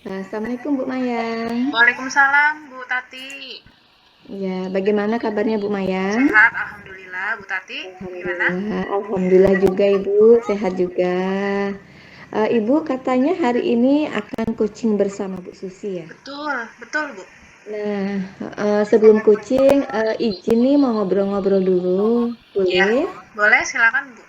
Assalamualaikum Bu Mayang. Waalaikumsalam Bu Tati. Ya, bagaimana kabarnya Bu Mayang? Sehat alhamdulillah. Bu Tati gimana? Alhamdulillah juga Ibu, sehat juga. Ibu katanya hari ini akan coaching bersama Bu Susi ya? Betul, betul Bu. Nah, sebelum coaching, izin nih mau ngobrol-ngobrol dulu, Ya, boleh? boleh silakan Bu.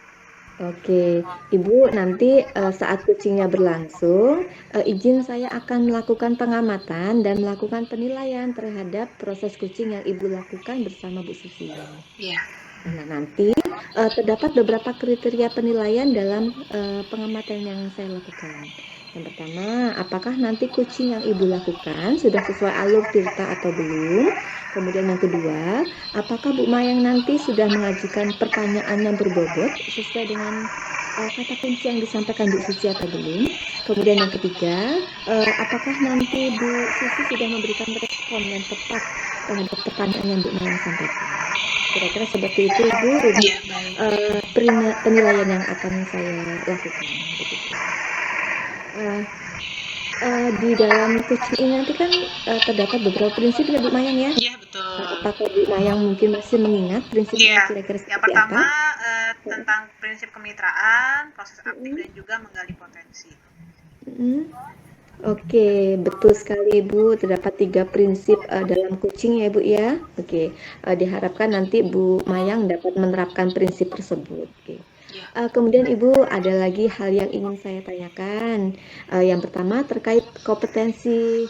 Oke, Ibu nanti saat coachingnya berlangsung, izin saya akan melakukan pengamatan dan melakukan penilaian terhadap proses coaching yang Ibu lakukan bersama Bu Susi. Iya. Nah, nanti terdapat beberapa kriteria penilaian dalam pengamatan yang saya lakukan. Yang pertama, apakah nanti coaching yang Ibu lakukan sudah sesuai alur Tirta atau belum? Kemudian yang kedua, apakah Bu Mayang nanti sudah mengajukan pertanyaan yang berbobot sesuai dengan kata kunci yang disampaikan Bu Susi atau belum? Kemudian yang ketiga, apakah nanti Bu Susi sudah memberikan respon yang tepat terhadap pertanyaan yang Bu Mayang sampaikan? Kira-kira seperti itu Ibu untuk Iya, baik. penilaian yang akan saya lakukan. Begitu. Uh, di dalam coaching ini nanti kan terdapat beberapa prinsip ya Bu Mayang ya. Iya, betul. Apakah Bu Mayang mungkin masih mengingat prinsipnya Iya. kira-kira Yang seperti apa? pertama tentang prinsip kemitraan, proses aktif Mm-mm. dan juga menggali potensi. Mm-mm. Oke, betul sekali Ibu. Terdapat 3 prinsip dalam coaching ya Ibu ya. Oke, diharapkan nanti Bu Mayang dapat menerapkan prinsip tersebut. Oke. Iya. Kemudian Ibu ada lagi hal yang ingin saya tanyakan. Yang pertama terkait kompetensi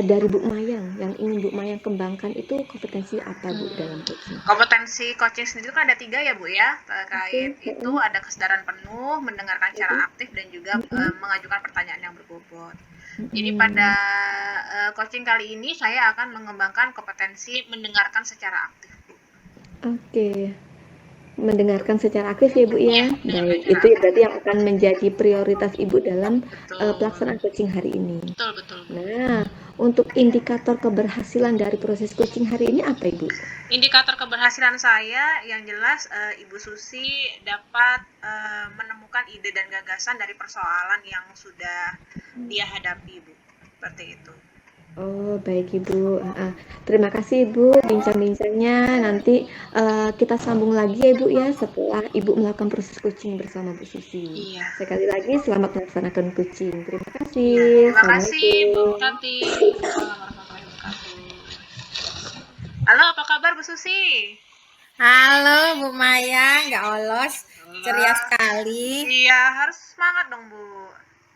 dari Bu Mayang. Yang ingin Bu Mayang kembangkan itu kompetensi apa Bu dalam coaching? Kompetensi coaching sendiri kan ada 3 ya Bu ya. Oke, Terkait itu heeh, ada kesadaran penuh, mendengarkan secara heeh, aktif dan juga heeh, mengajukan pertanyaan yang berbobot. Jadi pada heeh. coaching kali ini saya akan mengembangkan kompetensi mendengarkan secara aktif, Bu. Oke. Mendengarkan secara aktif ya Bu Iya, ya. mendengarkan Baik, secara itu aktif. berarti yang akan menjadi prioritas Ibu dalam Betul. pelaksanaan coaching hari ini. Betul, betul, Bu. Nah, untuk indikator keberhasilan dari proses coaching hari ini apa Ibu? Indikator keberhasilan saya yang jelas Ibu Susi dapat menemukan ide dan gagasan dari persoalan yang sudah dia hadapi, Bu. Seperti itu. Oh, baik Ibu. Terima kasih Ibu bincang-bincangnya. Nanti kita sambung lagi ya Ibu ya setelah Ibu melakukan proses coaching bersama Bu Susi. Iya. Sekali lagi selamat melaksanakan coaching. Terima Iya. kasih. Terima kasih Bu Assalamualaikum. Tati. Waalaikumsalam warahmatullahi wabarakatuh. Halo, apa kabar Bu Susi? Halo Bu Maya, nggak olos, ceria Allah. sekali. Iya, harus semangat dong Bu.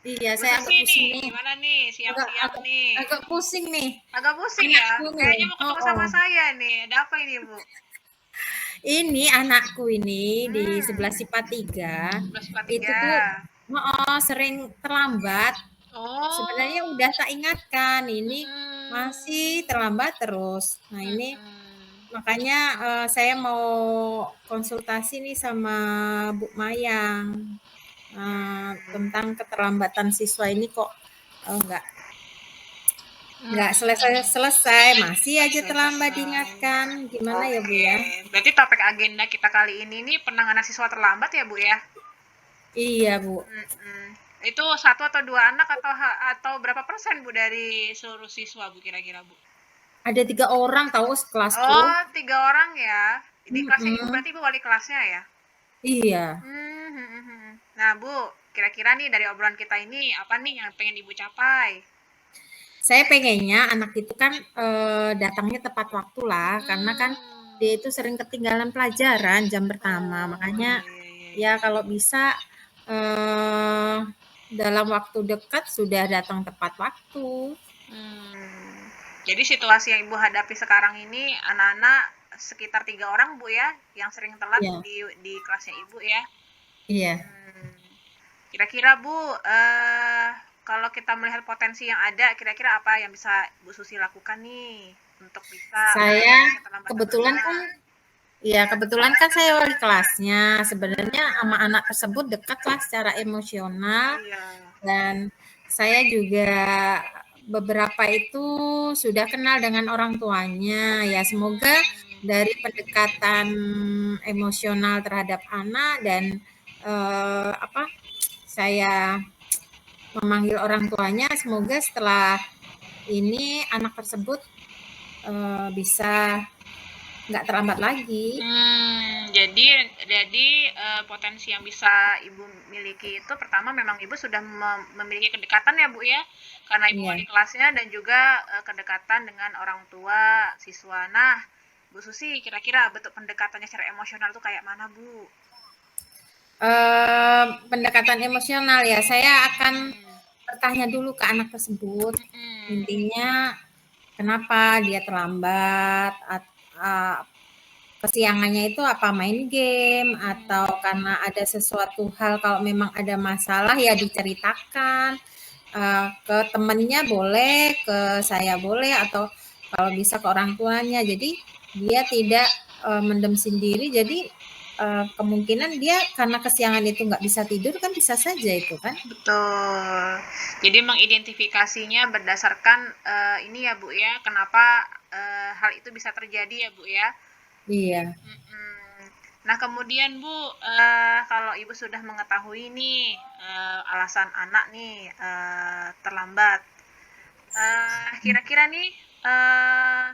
Iya, Bu saya Susi agak pusing nih, nih, gimana nih agak siang-siang agak nih? agak pusing nih, Agak pusing ya? anakku nih. Kayaknya mau Oh, ketemu oh. sama saya nih. Ada apa ini Bu? Ini anakku ini di sebelah Hmm, Sipa 3 itu 11.43. tuh sering terlambat. Sebenarnya Oh. udah tak ingatkan, ini masih Mm-mm. terlambat terus. Nah ini Mm-mm. makanya saya mau konsultasi nih sama Bu Mayang. Tentang keterlambatan siswa ini kok nggak Hmm. selesai-selesai, masih aja Masih terlambat selesai. diingatkan. Gimana ya Bu Oke. ya? Berarti topik agenda kita kali ini nih penanganan siswa terlambat ya Bu ya? Iya Bu, Mm-mm. Itu satu atau dua anak atau berapa persen Bu dari seluruh siswa Bu kira-kira Bu? ada 3 orang tahu sekelasku. Oh, 3 orang ya. Di kelasnya Ibu Mm-mm. berarti Ibu wali kelasnya ya? Iya, Nah, Bu, kira-kira nih dari obrolan kita ini apa nih yang pengen Ibu capai? saya pengennya anak itu kan datangnya tepat waktu lah, karena kan Hmm. dia itu sering ketinggalan pelajaran jam pertama. Oh, Makanya iya, iya, iya, ya iya. kalau bisa eh, dalam waktu dekat sudah datang tepat waktu. Hmm. Jadi situasi yang Ibu hadapi sekarang ini anak-anak sekitar 3 orang Bu ya, yang sering telat Iya, di kelasnya Ibu ya. iya. Hmm. Kira-kira Bu, kalau kita melihat potensi yang ada, kira-kira apa yang bisa Bu Susi lakukan nih untuk bisa Saya mengurangi keterlambatan kebetulan kan anak? kebetulan kan saya wali kelasnya. Sebenarnya sama Hmm. anak tersebut dekat lah secara emosional Iya. dan saya juga beberapa itu sudah kenal dengan orang tuanya. Ya semoga dari pendekatan emosional terhadap anak dan apa saya memanggil orang tuanya, semoga setelah ini anak tersebut bisa nggak terlambat lagi. Jadi potensi yang bisa ibu miliki itu pertama memang ibu sudah memiliki kedekatan ya Bu ya, karena ibu Iya. wali kelasnya dan juga kedekatan dengan orang tua siswa. Nah, Bu Susi, kira-kira bentuk pendekatannya secara emosional itu kayak mana Bu? Pendekatan emosional ya, saya akan bertanya dulu ke anak tersebut, intinya kenapa dia terlambat, kesiangannya itu apa main game atau karena ada sesuatu hal, kalau memang ada masalah ya diceritakan ke temennya boleh, ke saya boleh, atau kalau bisa ke orang tuanya. Jadi dia tidak mendem sendiri. Jadi kemungkinan dia karena kesiangan itu nggak bisa tidur kan bisa saja itu kan. Betul. Jadi mengidentifikasinya berdasarkan ini ya Bu ya, kenapa hal itu bisa terjadi ya Bu ya. Iya. Nah kemudian Bu, kalau Ibu sudah mengetahui nih alasan anak nih terlambat, kira-kira nih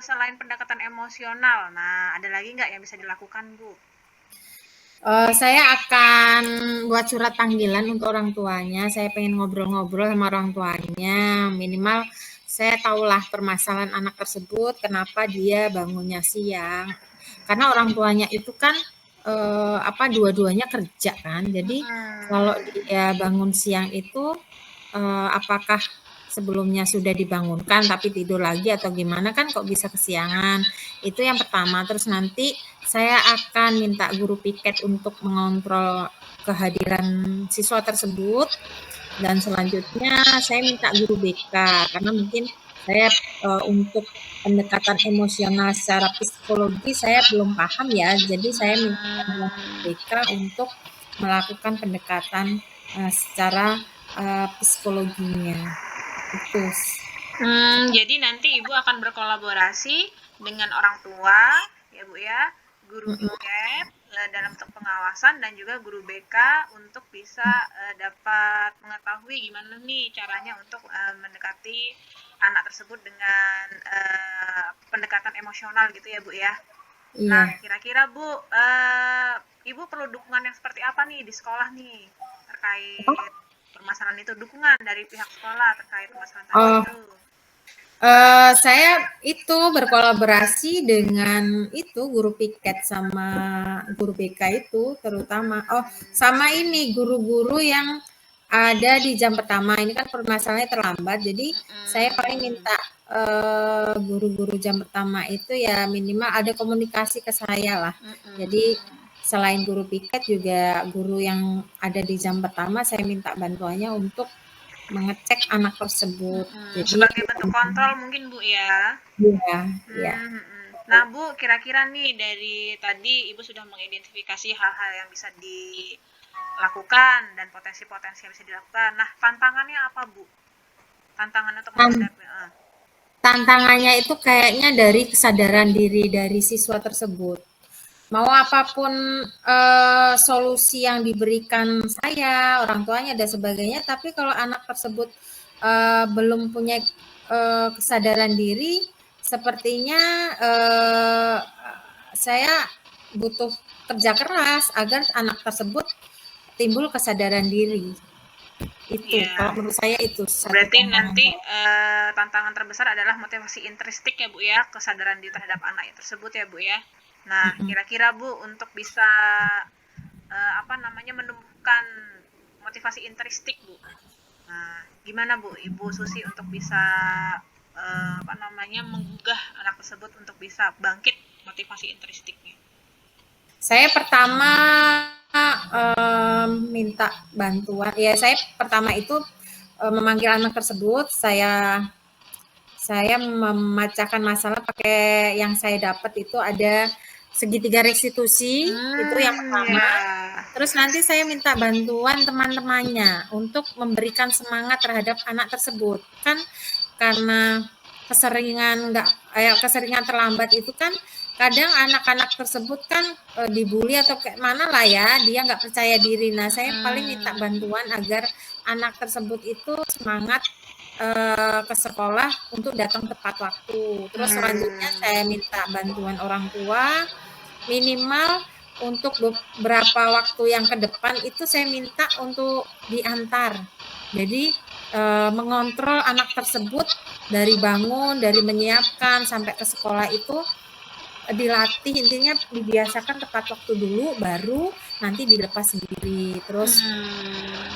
selain pendekatan emosional, nah ada lagi nggak yang bisa dilakukan Bu? Saya akan buat surat panggilan untuk orang tuanya. Saya pengen ngobrol-ngobrol sama orang tuanya. Minimal saya tahulah permasalahan anak tersebut, kenapa dia bangunnya siang. Karena orang tuanya itu kan dua-duanya kerja kan. Jadi kalau dia bangun siang itu apakah sebelumnya sudah dibangunkan tapi tidur lagi atau gimana, kan kok bisa kesiangan. Itu yang pertama. Terus nanti saya akan minta guru piket untuk mengontrol kehadiran siswa tersebut, dan selanjutnya saya minta guru BK karena mungkin saya untuk pendekatan emosional secara psikologi saya belum paham ya. Jadi saya minta bantuan guru BK untuk melakukan pendekatan secara psikologinya. Itu. Jadi nanti Ibu akan berkolaborasi dengan orang tua, ya Bu ya, guru piket dalam bentuk pengawasan dan juga guru BK untuk bisa dapat mengetahui gimana nih caranya untuk mendekati anak tersebut dengan pendekatan emosional gitu ya Bu ya. Iya. Nah, kira-kira Bu, Ibu perlu dukungan yang seperti apa nih di sekolah nih terkait permasalahan itu, dukungan dari pihak sekolah terkait permasalahan tadi itu? Saya itu berkolaborasi dengan itu guru piket sama guru BK itu terutama. Sama ini guru-guru yang ada di jam pertama. Ini kan permasalahannya terlambat. Jadi saya paling minta guru-guru jam pertama itu ya minimal ada komunikasi ke saya lah. Jadi selain guru piket juga guru yang ada di jam pertama saya minta bantuannya untuk mengecek anak tersebut. Jadi sebagai bentuk kontrol mungkin Bu ya. Iya, iya. Nah Bu, kira-kira nih dari tadi Ibu sudah mengidentifikasi hal-hal yang bisa dilakukan dan potensi-potensi yang bisa dilakukan. Nah, tantangannya apa Bu? Tantangan untuk menghadapi Tantangannya itu kayaknya dari kesadaran diri dari siswa tersebut. Mau apapun solusi yang diberikan saya, orang tuanya dan sebagainya, tapi kalau anak tersebut belum punya kesadaran diri, sepertinya saya butuh kerja keras agar anak tersebut timbul kesadaran diri. Itu kalau menurut saya itu. Berarti nanti tantangan terbesar adalah motivasi intrinsik ya Bu ya, kesadaran diri terhadap anak tersebut ya Bu ya. Nah, kira-kira Bu untuk bisa menumbuhkan motivasi intrinsik Bu. Nah, gimana Bu Ibu Susi untuk bisa menggugah anak tersebut untuk bisa bangkit motivasi intrinsiknya? Saya pertama minta bantuan. Ya, saya pertama itu memanggil anak tersebut, saya memecahkan masalah pakai yang saya dapat itu ada segitiga restitusi, itu yang pertama. Terus nanti saya minta bantuan teman-temannya untuk memberikan semangat terhadap anak tersebut. Kan karena keseringan terlambat itu kan kadang anak-anak tersebut kan dibully atau kayak mana lah ya, dia nggak percaya diri. Nah, saya paling minta bantuan agar anak tersebut itu semangat ke sekolah untuk datang tepat waktu. Terus selanjutnya saya minta bantuan orang tua minimal untuk beberapa waktu yang ke depan itu saya minta untuk diantar. Jadi mengontrol anak tersebut dari bangun, dari menyiapkan sampai ke sekolah itu dilatih, intinya dibiasakan tepat waktu dulu, baru nanti dilepas sendiri. Terus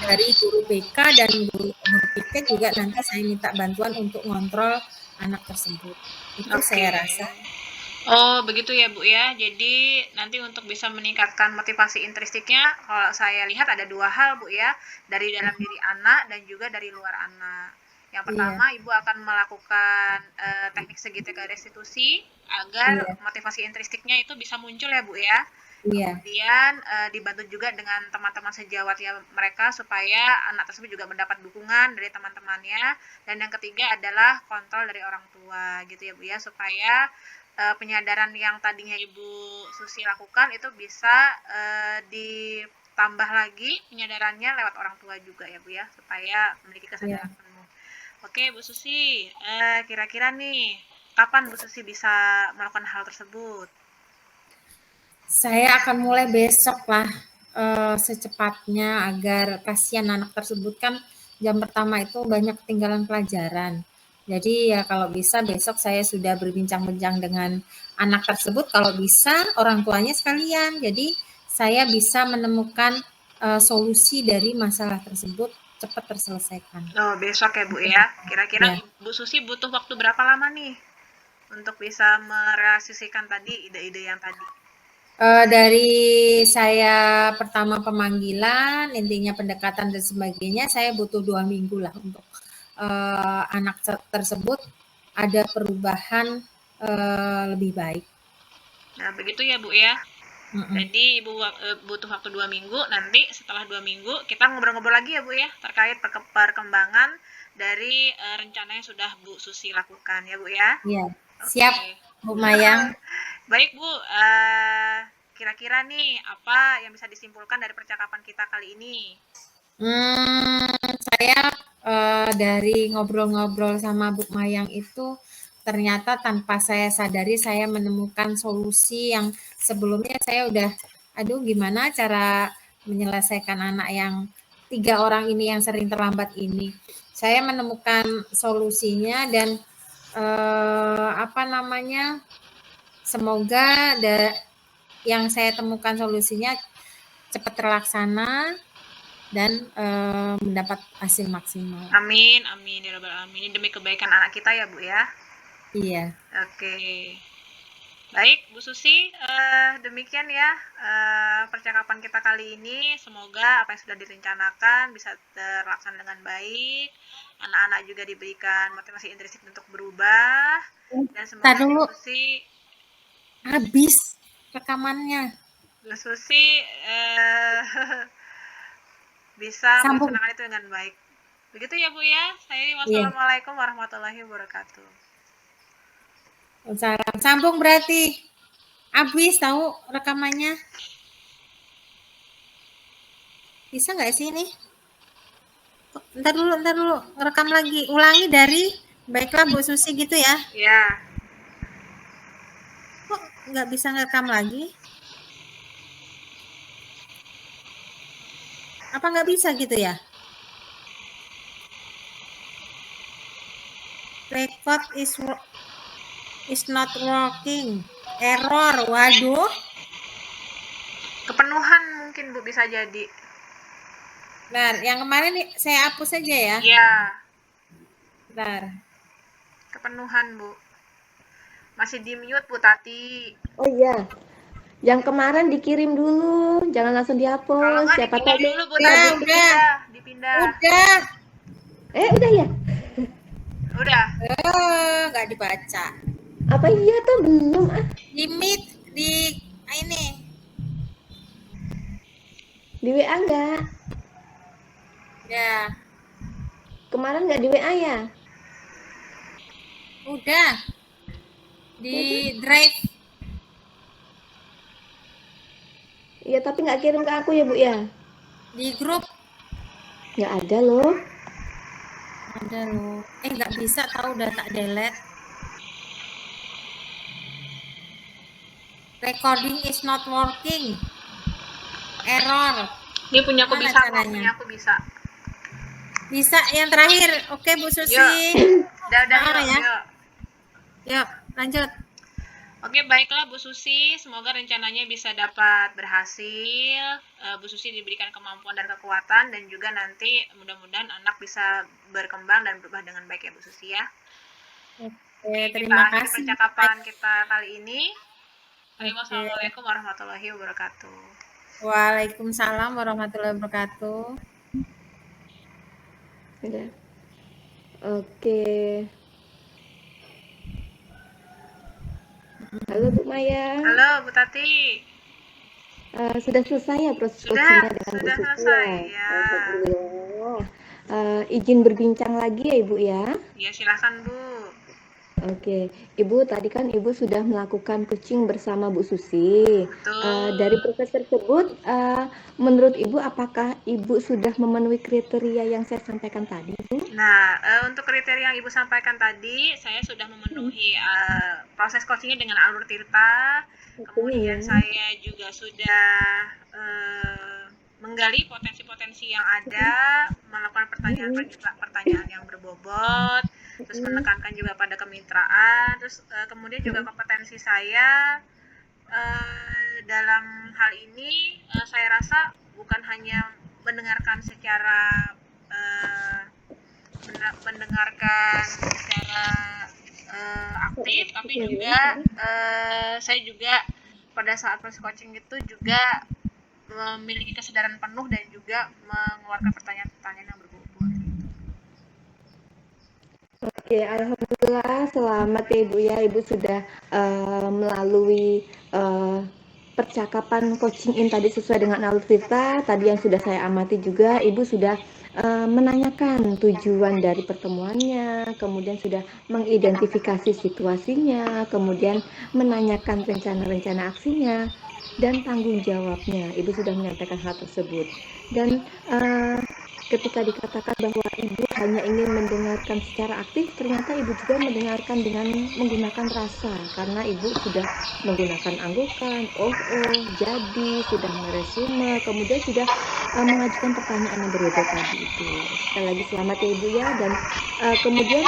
dari guru BK dan guru PK juga nanti saya minta bantuan untuk ngontrol anak tersebut. Itu saya rasa. Oh, begitu ya, Bu ya. Jadi nanti untuk bisa meningkatkan motivasi intrinstiknya, kalau saya lihat ada dua hal, Bu ya, dari dalam diri anak dan juga dari luar anak. Yang pertama, Ibu akan melakukan teknik segitiga restitusi agar motivasi intrinstiknya itu bisa muncul ya, Bu ya. Kemudian dibantu juga dengan teman-teman sejawatnya mereka supaya anak tersebut juga mendapat dukungan dari teman-temannya. Dan yang ketiga adalah kontrol dari orang tua gitu ya, Bu ya, supaya penyadaran yang tadinya Ibu Susi lakukan itu bisa ditambah lagi penyadarannya lewat orang tua juga ya Bu ya, supaya memiliki kesadaran penuh. Oke Bu Susi, kira-kira nih kapan Bu Susi bisa melakukan hal tersebut? Saya akan mulai besok lah secepatnya, agar kasihan anak tersebut kan jam pertama itu banyak ketinggalan pelajaran. Jadi ya kalau bisa besok saya sudah berbincang-bincang dengan anak tersebut, kalau bisa orang tuanya sekalian. Jadi saya bisa menemukan solusi dari masalah tersebut cepat terselesaikan. Oh, besok ya Bu ya. Kira-kira Bu Susi butuh waktu berapa lama nih untuk bisa merealisasikan tadi ide-ide yang tadi? Dari saya pertama pemanggilan, intinya pendekatan dan sebagainya, saya butuh 2 minggu lah untuk anak tersebut ada perubahan lebih baik. Nah, begitu ya Bu ya. Jadi Ibu butuh waktu 2 minggu, nanti setelah 2 minggu kita ngobrol-ngobrol lagi ya Bu ya, terkait perkembangan dari rencana yang sudah Bu Susi lakukan ya Bu ya. Iya, siap Bu Mayang. Baik Bu, kira-kira nih apa yang bisa disimpulkan dari percakapan kita kali ini? Saya dari ngobrol-ngobrol sama Bu Mayang itu ternyata tanpa saya sadari saya menemukan solusi yang sebelumnya saya udah, aduh gimana cara menyelesaikan anak yang 3 orang ini yang sering terlambat ini. Saya menemukan solusinya dan semoga yang saya temukan solusinya cepat terlaksana dan mendapat hasil maksimal. Amin, amin ya rabbal alamin. Ini demi kebaikan anak kita ya Bu ya. Iya. Oke. Baik Bu Susi, demikian ya percakapan kita kali ini. Semoga apa yang sudah direncanakan bisa terlaksana dengan baik. Anak-anak juga diberikan motivasi intrinsik untuk berubah. Dan semoga Bu Susi habis rekamannya. Bu Susi bisa melaksanakan itu dengan baik. Begitu ya Bu ya. Wassalamualaikum warahmatullahi wabarakatuh. Salam. Sambung berarti. Habis tahu rekamannya. Bisa nggak sih ini? Ntar dulu. Ngerekam lagi. Ulangi dari baiklah Bu Susi gitu ya. Iya. Kok nggak bisa ngerekam lagi? Apa nggak bisa gitu ya? Record is not working. Error. Waduh. Kepenuhan mungkin Bu bisa jadi. Bentar, yang kemarin saya hapus saja ya. Iya. Bentar. Kepenuhan Bu. Masih di mute Bu Tati. Oh iya. Yang kemarin dikirim dulu, jangan langsung dihapus. Siapa tahu dulu Bu Tati. Dipindah. Udah. Udah ya? Udah. Nggak dibaca. Apa iya tuh belum Di meet di ini. Di WA enggak? Ya. Kemarin enggak di WA ya? Udah. Di Drive. Iya, tapi nggak kirim ke aku ya Bu ya? Di grup. Nggak ada loh. Ada loh. Nggak bisa tahu, udah tak delete. Recording is not working. Error. Ini punya aku Gimana bisa kok, caranya? punya aku bisa. Bisa yang terakhir. Oke, Bu Susi. Udah Ah, yuk, ya. yuk. Yuk, lanjut. Oke, baiklah Bu Susi, semoga rencananya bisa dapat berhasil. Bu Susi diberikan kemampuan dan kekuatan, dan juga nanti mudah-mudahan anak bisa berkembang dan berubah dengan baik ya Bu Susi ya. Oke, terima Kita akhiri kasih. percakapan kita kali ini. Oke. Wassalamualaikum warahmatullahi wabarakatuh. Waalaikumsalam warahmatullahi wabarakatuh. Udah. Oke. Halo Bu Maya. Halo Bu Tati. Sudah selesai ya proses Sudah, coachingnya dengan Bu sudah Susi selesai, ya? ya. Alhamdulillah. Izin berbincang lagi ya Ibu ya? Ya, silakan Bu. Oke, Ibu tadi kan Ibu sudah melakukan coaching bersama Bu Susi. Betul. Dari proses tersebut, menurut Ibu apakah Ibu sudah memenuhi kriteria yang saya sampaikan tadi, Bu? Nah, untuk kriteria yang Ibu sampaikan tadi, saya sudah memenuhi proses coachingnya dengan alur Tirta. Kemudian saya juga sudah menggali potensi-potensi yang ada, melakukan pertanyaan yang berbobot, terus menekankan juga pada kemitraan, terus kemudian juga kompetensi saya dalam hal ini saya rasa bukan hanya mendengarkan secara aktif, tapi juga saya juga pada saat proses coaching itu juga memiliki kesadaran penuh dan juga mengeluarkan pertanyaan-pertanyaan yang berbobot. Oke, alhamdulillah selamat ya Ibu ya. Ibu sudah melalui percakapan coaching in tadi sesuai dengan alur Tirta. Tadi yang sudah saya amati juga, Ibu sudah menanyakan tujuan dari pertemuannya, kemudian sudah mengidentifikasi situasinya, kemudian menanyakan rencana-rencana aksinya, dan tanggung jawabnya. Ibu sudah menyampaikan hal tersebut. Dan ketika dikatakan bahwa Ibu hanya ingin mendengarkan secara aktif, ternyata Ibu juga mendengarkan dengan menggunakan rasa, karena Ibu sudah menggunakan anggukan, jadi, sudah meresume, kemudian sudah mengajukan pertanyaan yang berbeda tadi itu. Sekali lagi selamat ya Ibu ya, dan kemudian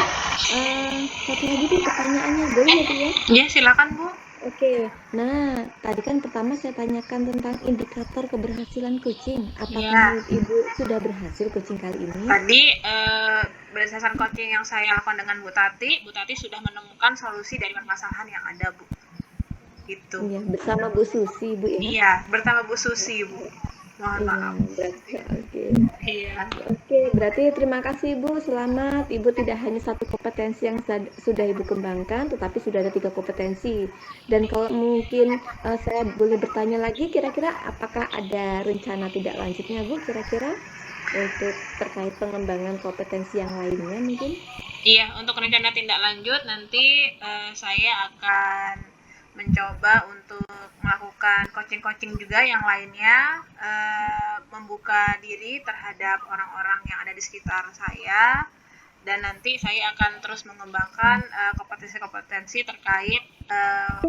satu lagi Bu pertanyaannya, boleh ya Bu ya? Ya, silakan Bu. Oke, nah tadi kan pertama saya tanyakan tentang indikator keberhasilan coaching. Apakah menurut Ibu sudah berhasil coaching kali ini? Tadi berdasarkan coaching yang saya lakukan dengan Bu Tati sudah menemukan solusi dari permasalahan yang ada Bu. Gitu. Iya, bersama Bu Susi Bu ya? Iya, bersama Bu Susi Bu. Mohon maaf. Oke. Iya. Oke, berarti terima kasih Bu, selamat. Ibu tidak hanya satu kompetensi yang sudah Ibu kembangkan, tetapi sudah ada 3 kompetensi. Dan kalau mungkin saya boleh bertanya lagi, kira-kira apakah ada rencana tidak lanjutnya Bu, kira-kira untuk terkait pengembangan kompetensi yang lainnya mungkin? Iya, untuk rencana tindak lanjut nanti saya akan mencoba untuk melakukan coaching-coaching juga yang lainnya, membuka diri terhadap orang-orang yang ada di sekitar saya, dan nanti saya akan terus mengembangkan kompetensi-kompetensi terkait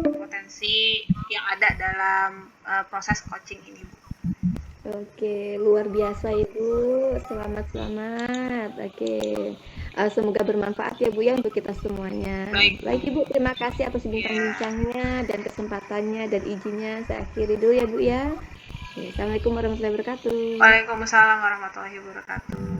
potensi yang ada dalam proses coaching ini, Bu. Oke, luar biasa Ibu, selamat. Oke, semoga bermanfaat ya Bu ya untuk kita semuanya. Baik Ibu, terima kasih atas bincang-bincangnya dan kesempatannya dan izinnya. Saya akhiri dulu ya Bu ya. Assalamualaikum warahmatullahi wabarakatuh. Waalaikumsalam warahmatullahi wabarakatuh.